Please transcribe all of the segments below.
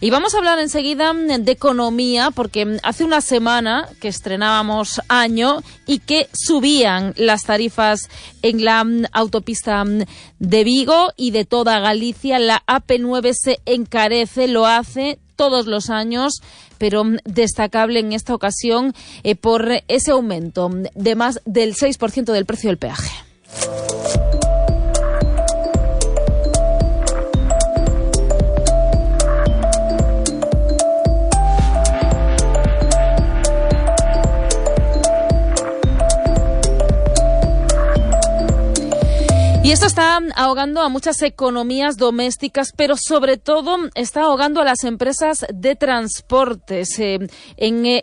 Y vamos a hablar enseguida de economía, porque hace una semana que estrenábamos año y que subían las tarifas en la autopista de Vigo y de toda Galicia. La AP9 se encarece, lo hace todos los años, pero destacable en esta ocasión por ese aumento de más del 6% del precio del peaje. Y esto está ahogando a muchas economías domésticas, pero sobre todo está ahogando a las empresas de transportes. En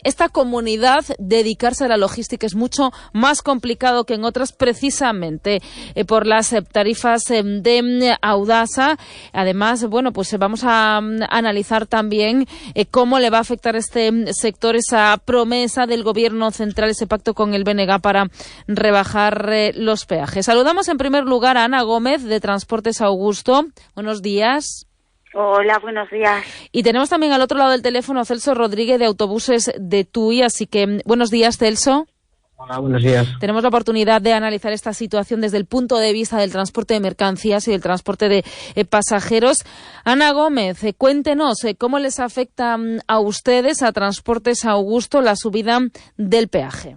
esta comunidad, dedicarse a la logística es mucho más complicado que en otras, precisamente por las tarifas de Audasa. Además, bueno, pues vamos a analizar también cómo le va a afectar a este sector esa promesa del Gobierno central, ese pacto con el BNG para rebajar los peajes. Saludamos en primer lugar a Ana Gómez, de Transportes Augusto. Buenos días. Hola, buenos días. Y tenemos también al otro lado del teléfono a Celso Rodríguez, de Autobuses de TUI. Así que, buenos días, Celso. Hola, buenos días. Tenemos la oportunidad de analizar esta situación desde el punto de vista del transporte de mercancías y del transporte de pasajeros. Ana Gómez, cuéntenos cómo les afecta a ustedes, a Transportes Augusto, la subida del peaje.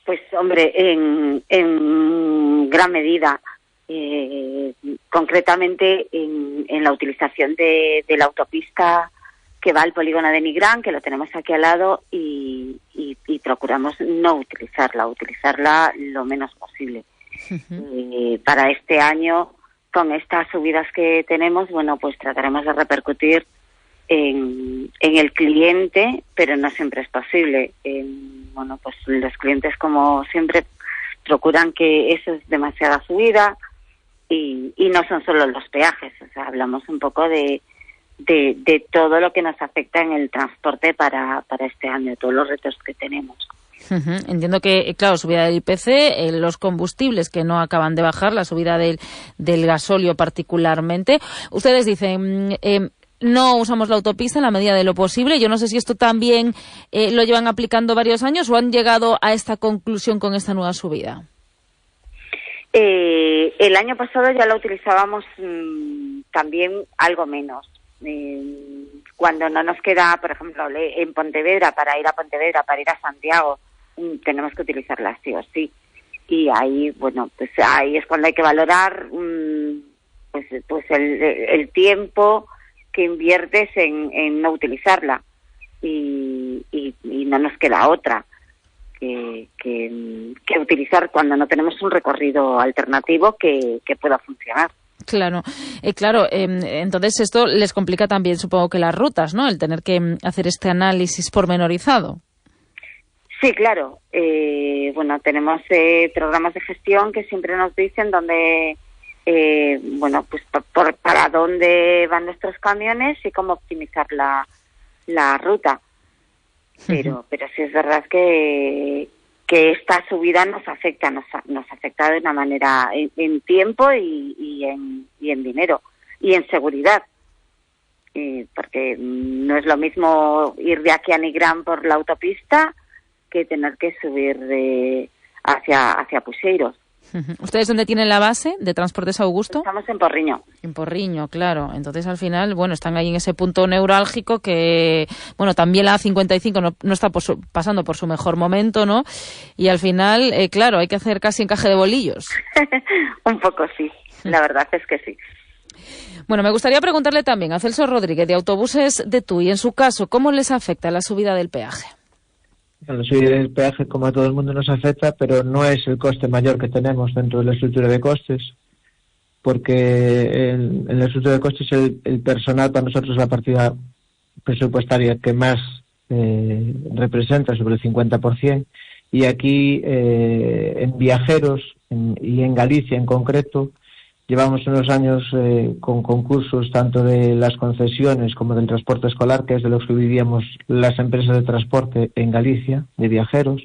Pues, hombre, en gran medida, concretamente en la utilización de la autopista que va al polígono de Nigrán, que lo tenemos aquí al lado, y procuramos no utilizarla lo menos posible. Para este año, con estas subidas que tenemos, bueno, pues trataremos de repercutir en el cliente, pero no siempre es posible. Bueno, pues los clientes, como siempre, procuran que eso es demasiada subida y no son solo los peajes. O sea, hablamos un poco de todo lo que nos afecta en el transporte para este año, todos los retos que tenemos. Entiendo que, claro, subida del IPC, los combustibles que no acaban de bajar, la subida del gasóleo particularmente. Ustedes dicen, no usamos la autopista en la medida de lo posible. Yo no sé si esto también lo llevan aplicando varios años o han llegado a esta conclusión con esta nueva subida. El año pasado ya la utilizábamos también algo menos. Cuando no nos queda, por ejemplo, en Pontevedra, para ir a Santiago, tenemos que utilizarla sí o sí. Y ahí, bueno, pues ahí es cuando hay que valorar pues el tiempo que inviertes en no utilizarla, y no nos queda otra que utilizar cuando no tenemos un recorrido alternativo que pueda funcionar. Claro, entonces esto les complica también, supongo, que las rutas, ¿no? El tener que hacer este análisis pormenorizado. Sí, claro. Bueno, tenemos programas de gestión que siempre nos dicen dónde, bueno, pues para dónde van nuestros camiones y cómo optimizar la ruta. Pero sí es verdad que esta subida nos afecta de una manera en tiempo y en dinero y en seguridad, porque no es lo mismo ir de aquí a Nigrán por la autopista que tener que subir hacia Puxeiros. ¿Ustedes dónde tienen la base de Transportes Augusto? Estamos en Porriño. En Porriño, claro. Entonces, al final, bueno, están ahí en ese punto neurálgico que, bueno, también la A55 no está pasando por su mejor momento, ¿no? Y al final, claro, hay que hacer casi encaje de bolillos. Un poco sí, la verdad es que sí. Bueno, me gustaría preguntarle también a Celso Rodríguez, de Autobuses de TUI, en su caso, ¿cómo les afecta la subida del peaje? La subida del peaje, como a todo el mundo, nos afecta, pero no es el coste mayor que tenemos dentro de la estructura de costes, porque en la estructura de costes el personal para nosotros es la partida presupuestaria que más representa, sobre el 50%, y aquí en viajeros y en Galicia en concreto llevamos unos años con concursos tanto de las concesiones como del transporte escolar, que es de los que vivíamos las empresas de transporte en Galicia, de viajeros,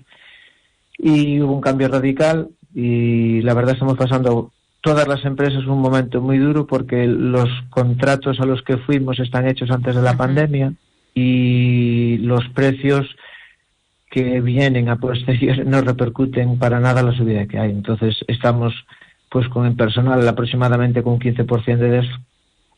y hubo un cambio radical y la verdad estamos pasando todas las empresas un momento muy duro porque los contratos a los que fuimos están hechos antes de la pandemia y los precios que vienen a posteriori no repercuten para nada la subida que hay. Entonces estamos pues con el personal aproximadamente con un 15%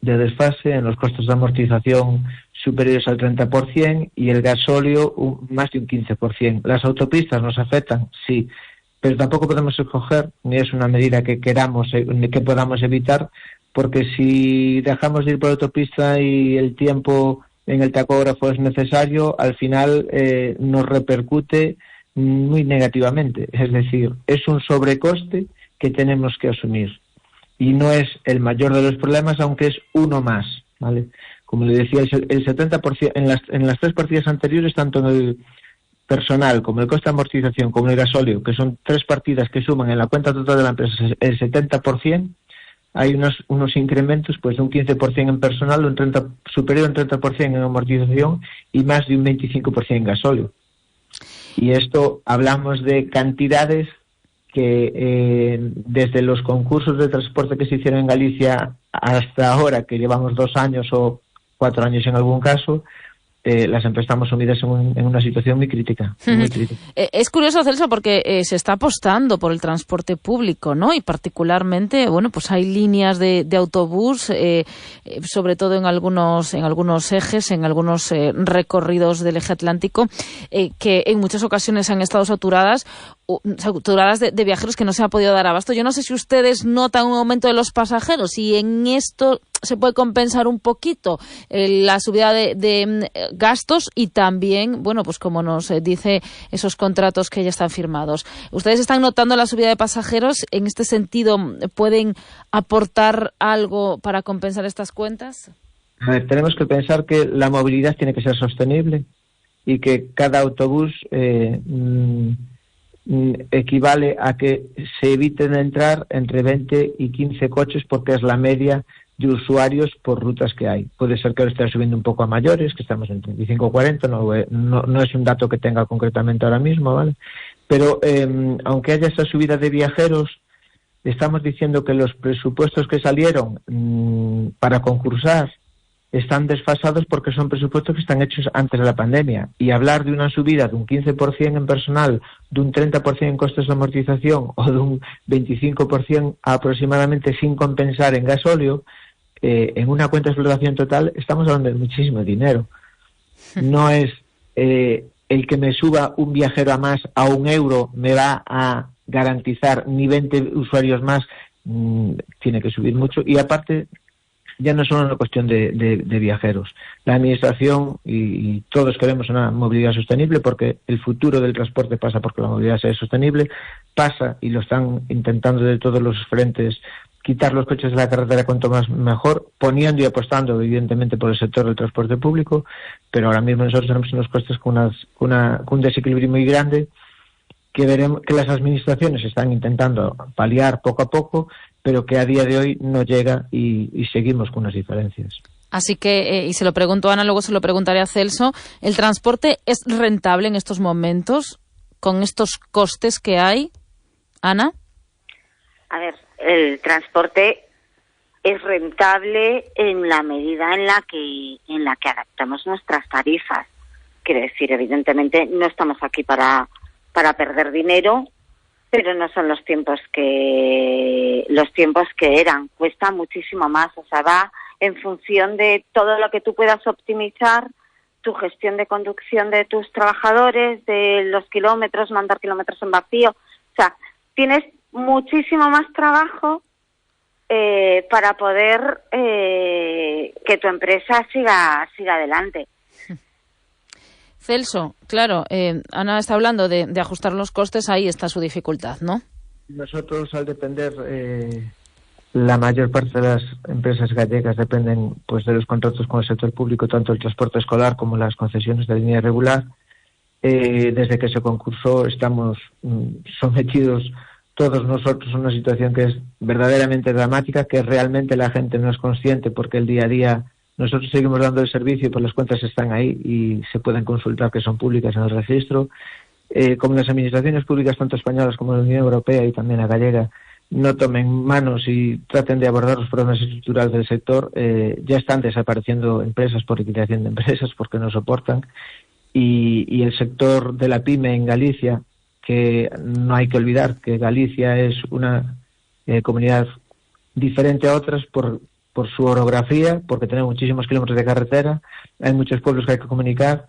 de desfase, en los costos de amortización superiores al 30% y el gasóleo más de un 15%. Las autopistas nos afectan, sí, pero tampoco podemos escoger, ni es una medida que queramos, ni que podamos evitar, porque si dejamos de ir por autopista y el tiempo en el tacógrafo es necesario, al final nos repercute muy negativamente. Es decir, es un sobrecoste que tenemos que asumir. Y no es el mayor de los problemas, aunque es uno más, ¿vale? Como le decía, el 70%, en las tres partidas anteriores, tanto en el personal, como el coste de amortización, como el gasóleo, que son tres partidas que suman en la cuenta total de la empresa el 70%, hay unos incrementos pues de un 15% en personal, superior a un 30% en amortización y más de un 25% en gasóleo. Y esto hablamos de cantidades que desde los concursos de transporte que se hicieron en Galicia hasta ahora, que llevamos 2 años o 4 años en algún caso, las empresas estamos sumidas en una situación muy crítica. Muy crítica. Es curioso, Celso, porque se está apostando por el transporte público, ¿no? Y particularmente, bueno, pues hay líneas de autobús, sobre todo en algunos ejes, en algunos recorridos del eje atlántico, que en muchas ocasiones han estado saturadas de viajeros que no se ha podido dar abasto. Yo no sé si ustedes notan un aumento de los pasajeros y en esto se puede compensar un poquito la subida de gastos y también, bueno, pues como nos dice esos contratos que ya están firmados. ¿Ustedes están notando la subida de pasajeros? ¿En este sentido pueden aportar algo para compensar estas cuentas? A ver, tenemos que pensar que la movilidad tiene que ser sostenible y que cada autobús equivale a que se eviten entrar entre 20 y 15 coches porque es la media de usuarios por rutas que hay. Puede ser que ahora esté subiendo un poco a mayores, que estamos en 35 o 40, no es un dato que tenga concretamente ahora mismo, ¿vale? Pero aunque haya esa subida de viajeros, estamos diciendo que los presupuestos que salieron para concursar están desfasados porque son presupuestos que están hechos antes de la pandemia. Y hablar de una subida de un 15% en personal, de un 30% en costes de amortización o de un 25% aproximadamente sin compensar en gasóleo, en una cuenta de explotación total estamos hablando de muchísimo dinero. No es el que me suba un viajero a más a €1 me va a garantizar ni 20 usuarios más, tiene que subir mucho. Y aparte, ya no es solo una cuestión de viajeros. La Administración y todos queremos una movilidad sostenible porque el futuro del transporte pasa porque la movilidad sea sostenible, pasa y lo están intentando de todos los frentes quitar los coches de la carretera cuanto más mejor, poniendo y apostando evidentemente por el sector del transporte público, pero ahora mismo nosotros tenemos unos costes con un desequilibrio muy grande que veremos que las administraciones están intentando paliar poco a poco, pero que a día de hoy no llega y seguimos con unas diferencias. Así que, y se lo pregunto a Ana, luego se lo preguntaré a Celso, ¿el transporte es rentable en estos momentos con estos costes que hay? Ana. A ver, el transporte es rentable en la medida en la que adaptamos nuestras tarifas. Quiero decir, evidentemente no estamos aquí para perder dinero, pero no son los tiempos que eran. Cuesta muchísimo más, o sea, va en función de todo lo que tú puedas optimizar, tu gestión de conducción de tus trabajadores, de los kilómetros, mandar kilómetros en vacío. O sea, tienes muchísimo más trabajo para poder que tu empresa siga adelante. Celso, claro, Ana está hablando de ajustar los costes, ahí está su dificultad, ¿no? Nosotros, al depender, la mayor parte de las empresas gallegas dependen pues de los contratos con el sector público, tanto el transporte escolar como las concesiones de línea regular. Desde que se concursó estamos sometidos todos nosotros a una situación que es verdaderamente dramática, que realmente la gente no es consciente porque el día a día nosotros seguimos dando el servicio, pues las cuentas están ahí y se pueden consultar, que son públicas en el registro. Como las administraciones públicas, tanto españolas como de la Unión Europea y también la gallega, no tomen manos y traten de abordar los problemas estructurales del sector, ya están desapareciendo empresas por liquidación de empresas porque no soportan, y el sector de la pyme en Galicia, que no hay que olvidar que Galicia es una comunidad diferente a otras por su orografía, porque tenemos muchísimos kilómetros de carretera, hay muchos pueblos que hay que comunicar,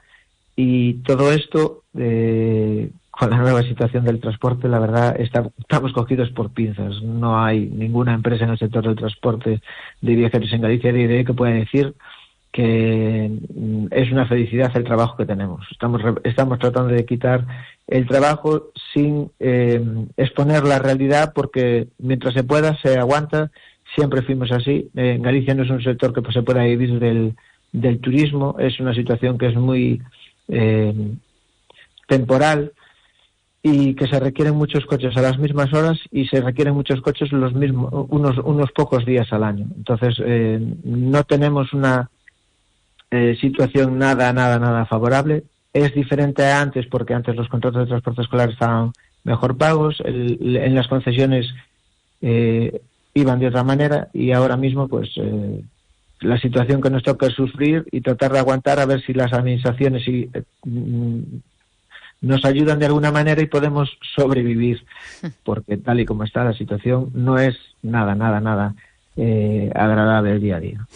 y todo esto, con la nueva situación del transporte, la verdad, estamos cogidos por pinzas. No hay ninguna empresa en el sector del transporte de viajeros en Galicia que pueda decir que es una felicidad el trabajo que tenemos. Estamos tratando de quitar el trabajo sin exponer la realidad, porque mientras se pueda, se aguanta. Siempre fuimos así. En Galicia no es un sector que se pueda vivir del turismo, es una situación que es muy temporal, y que se requieren muchos coches a las mismas horas, y se requieren muchos coches unos pocos días al año. Entonces, no tenemos una situación nada favorable. Es diferente a antes, porque antes los contratos de transporte escolar estaban mejor pagos, en las concesiones iban de otra manera, y ahora mismo pues la situación que nos toca es sufrir y tratar de aguantar, a ver si las administraciones nos ayudan de alguna manera y podemos sobrevivir, porque tal y como está la situación no es nada agradable el día a día.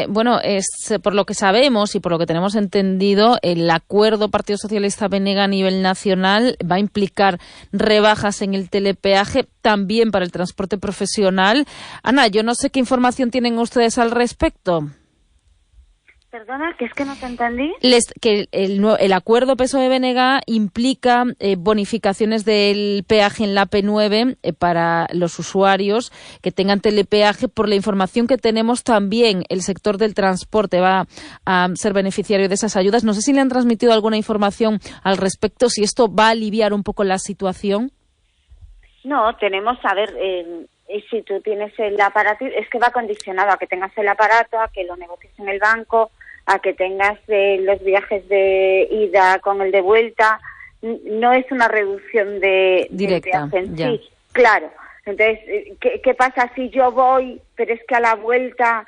Bueno, es por lo que sabemos y por lo que tenemos entendido, el acuerdo Partido Socialista BNG a nivel nacional va a implicar rebajas en el telepeaje también para el transporte profesional. Ana, yo no sé qué información tienen ustedes al respecto. Perdona, que es que no te entendí. Que el acuerdo PSOE-BNG implica bonificaciones del peaje en la P9 para los usuarios que tengan telepeaje. Por la información que tenemos, también el sector del transporte va a ser beneficiario de esas ayudas. No sé si le han transmitido alguna información al respecto, si esto va a aliviar un poco la situación. No, tenemos, si tú tienes el aparato, es que va condicionado a que tengas el aparato, a que lo negocies en el banco, a que tengas los viajes de ida con el de vuelta. No es una reducción directa, del viaje en ya. sí. Claro. Entonces, ¿qué pasa si yo voy, pero es que a la vuelta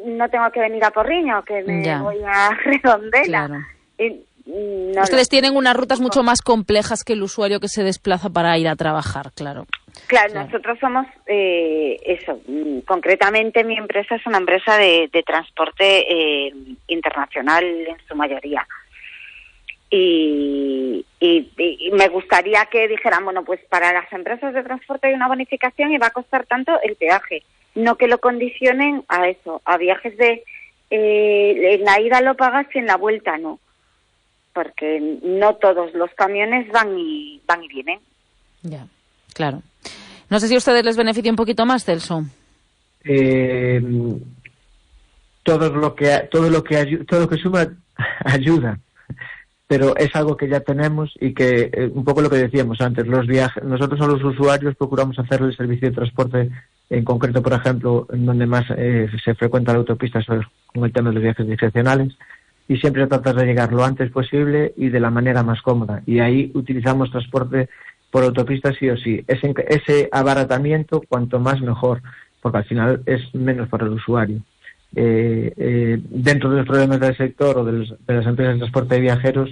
no tengo que venir a Porriño, que me voy a Redondela? Claro. No, ustedes tienen unas rutas mucho más complejas que el usuario que se desplaza para ir a trabajar, claro. Claro, nosotros somos concretamente mi empresa es una empresa de transporte internacional en su mayoría. Y me gustaría que dijeran, bueno, pues para las empresas de transporte hay una bonificación y va a costar tanto el peaje, no que lo condicionen a eso, a viajes en la ida lo pagas y en la vuelta no, porque no todos los camiones van y vienen. Ya, claro. No sé si a ustedes les beneficia un poquito más, Celso. Todo lo que suma ayuda, pero es algo que ya tenemos y que un poco lo que decíamos antes, los viajes. Nosotros a los usuarios procuramos hacer el servicio de transporte, en concreto, por ejemplo, en donde más se frecuenta la autopista, con el tema de los viajes discrecionales, y siempre tratar de llegar lo antes posible y de la manera más cómoda. Y ahí utilizamos transporte por autopista sí o sí. Ese abaratamiento, cuanto más mejor, porque al final es menos para el usuario. Dentro de los problemas del sector o de las empresas de transporte de viajeros,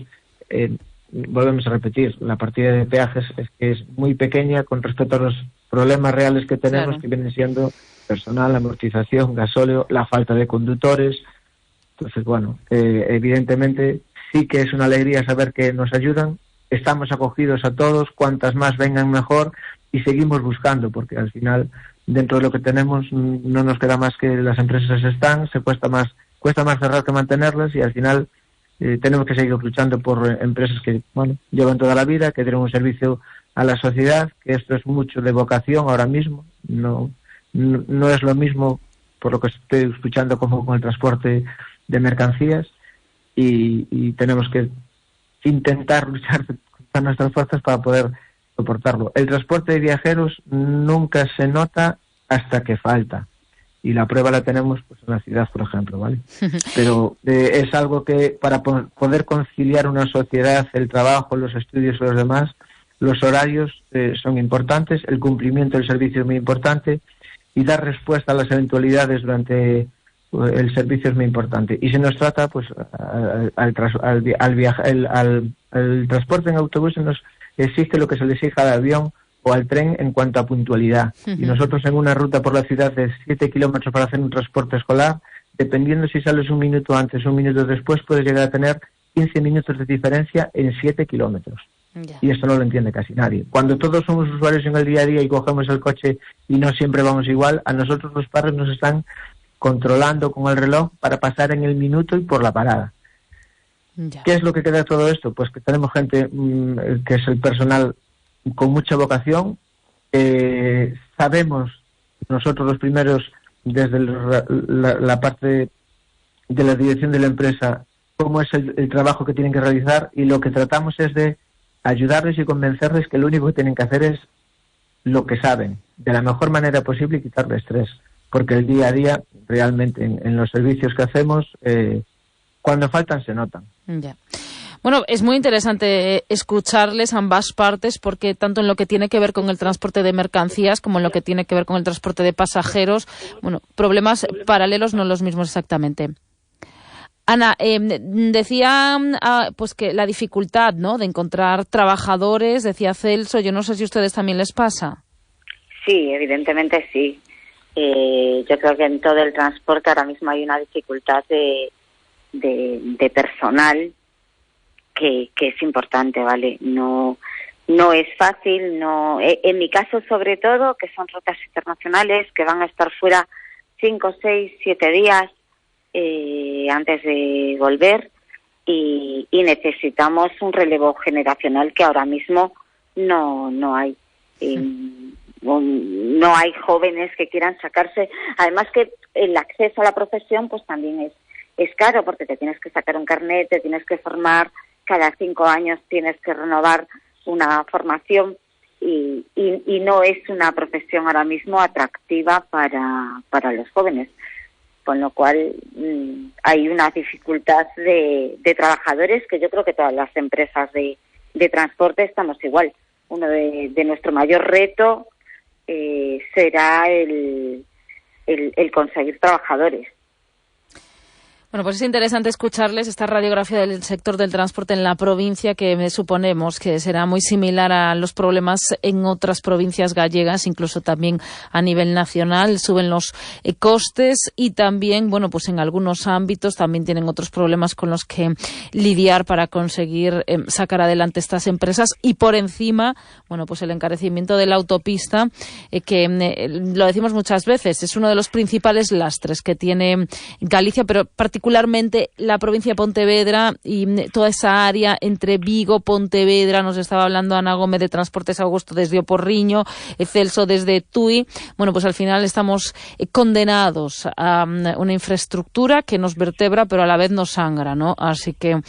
volvemos a repetir, la partida de peajes es muy pequeña con respecto a los problemas reales que tenemos, claro, que vienen siendo personal, amortización, gasóleo, la falta de conductores. Entonces, bueno, evidentemente sí que es una alegría saber que nos ayudan. Estamos acogidos a todos, cuantas más vengan mejor, y seguimos buscando, porque al final, dentro de lo que tenemos, no nos queda más que las empresas están, cuesta más cerrar que mantenerlas, y al final tenemos que seguir luchando por empresas que, bueno, llevan toda la vida, que tienen un servicio a la sociedad, que esto es mucho de vocación ahora mismo, no es lo mismo, por lo que estoy escuchando, como con el transporte de mercancías, y tenemos que intentar luchar con nuestras fuerzas para poder soportarlo. El transporte de viajeros nunca se nota hasta que falta, y la prueba la tenemos pues en la ciudad, por ejemplo, ¿vale? Pero es algo que para poder conciliar una sociedad, el trabajo, los estudios y los demás, los horarios son importantes, el cumplimiento del servicio es muy importante y dar respuesta a las eventualidades durante el servicio es muy importante. Y se nos trata, pues, al transporte en autobús nos exige lo que se le exige al avión o al tren en cuanto a puntualidad. Y nosotros en una ruta por la ciudad de 7 kilómetros para hacer un transporte escolar, dependiendo si sales un minuto antes o un minuto después, puedes llegar a tener 15 minutos de diferencia en 7 kilómetros. Ya. Y esto no lo entiende casi nadie. Cuando todos somos usuarios en el día a día y cogemos el coche y no siempre vamos igual, a nosotros los padres nos están controlando con el reloj para pasar en el minuto y por la parada. Ya. ¿Qué es lo que queda de todo esto? Pues que tenemos gente que es el personal con mucha vocación. Sabemos nosotros los primeros, desde la parte de la dirección de la empresa, cómo es el trabajo que tienen que realizar, y lo que tratamos es de ayudarles y convencerles que lo único que tienen que hacer es lo que saben, de la mejor manera posible, y quitarles estrés. Porque el día a día, realmente, en los servicios que hacemos, cuando faltan se notan. Ya. Bueno, es muy interesante escucharles ambas partes, porque tanto en lo que tiene que ver con el transporte de mercancías como en lo que tiene que ver con el transporte de pasajeros, bueno, problemas paralelos, no los mismos exactamente. Ana, decía pues que la dificultad, ¿no?, de encontrar trabajadores, decía Celso, yo no sé si a ustedes también les pasa. Sí, evidentemente sí. Yo creo que en todo el transporte ahora mismo hay una dificultad de personal que es importante, ¿vale? No es fácil, no. En mi caso, sobre todo, que son rutas internacionales que van a estar fuera 5, 6, 7 días antes de volver, y necesitamos un relevo generacional que ahora mismo no hay. No hay jóvenes que quieran sacarse. Además que el acceso a la profesión pues también es caro, porque te tienes que sacar un carnet, te tienes que formar, cada 5 años tienes que renovar una formación, y no es una profesión ahora mismo atractiva para los jóvenes. Con lo cual hay una dificultad de trabajadores, que yo creo que todas las empresas de transporte estamos igual. Uno de nuestro mayor reto será el conseguir trabajadores. Bueno, pues es interesante escucharles esta radiografía del sector del transporte en la provincia, que suponemos que será muy similar a los problemas en otras provincias gallegas, incluso también a nivel nacional. Suben los costes y también, bueno, pues en algunos ámbitos también tienen otros problemas con los que lidiar para conseguir sacar adelante estas empresas. Y por encima, bueno, pues el encarecimiento de la autopista, que lo decimos muchas veces, es uno de los principales lastres que tiene Galicia, pero particularmente la provincia de Pontevedra y toda esa área entre Vigo, Pontevedra. Nos estaba hablando Ana Gómez de Transportes Augusto desde Oporriño, Celso desde Tui. Bueno, pues al final estamos condenados a una infraestructura que nos vertebra, pero a la vez nos sangra, ¿no? Así que,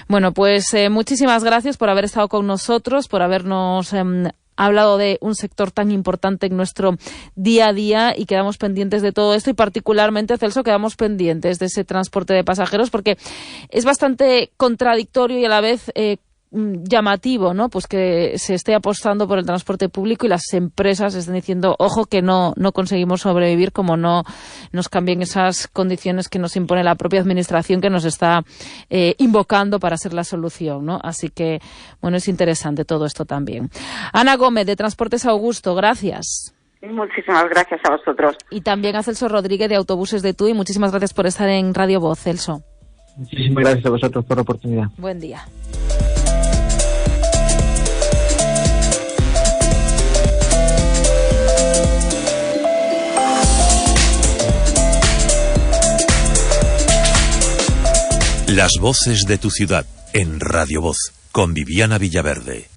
bueno, pues muchísimas gracias por haber estado con nosotros, por habernos hablado de un sector tan importante en nuestro día a día, y quedamos pendientes de todo esto, y particularmente, Celso, quedamos pendientes de ese transporte de pasajeros, porque es bastante contradictorio y a la vez llamativo, ¿no? Pues que se esté apostando por el transporte público y las empresas estén diciendo, ojo, que no conseguimos sobrevivir como no nos cambien esas condiciones que nos impone la propia administración, que nos está invocando para ser la solución, ¿no? Así que, bueno, es interesante todo esto también. Ana Gómez, de Transportes Augusto, gracias. Muchísimas gracias a vosotros. Y también a Celso Rodríguez, de Autobuses de Tui. Muchísimas gracias por estar en Radio Voz, Celso. Muchísimas gracias a vosotros por la oportunidad. Buen día. Las voces de tu ciudad en Radio Voz con Viviana Villaverde.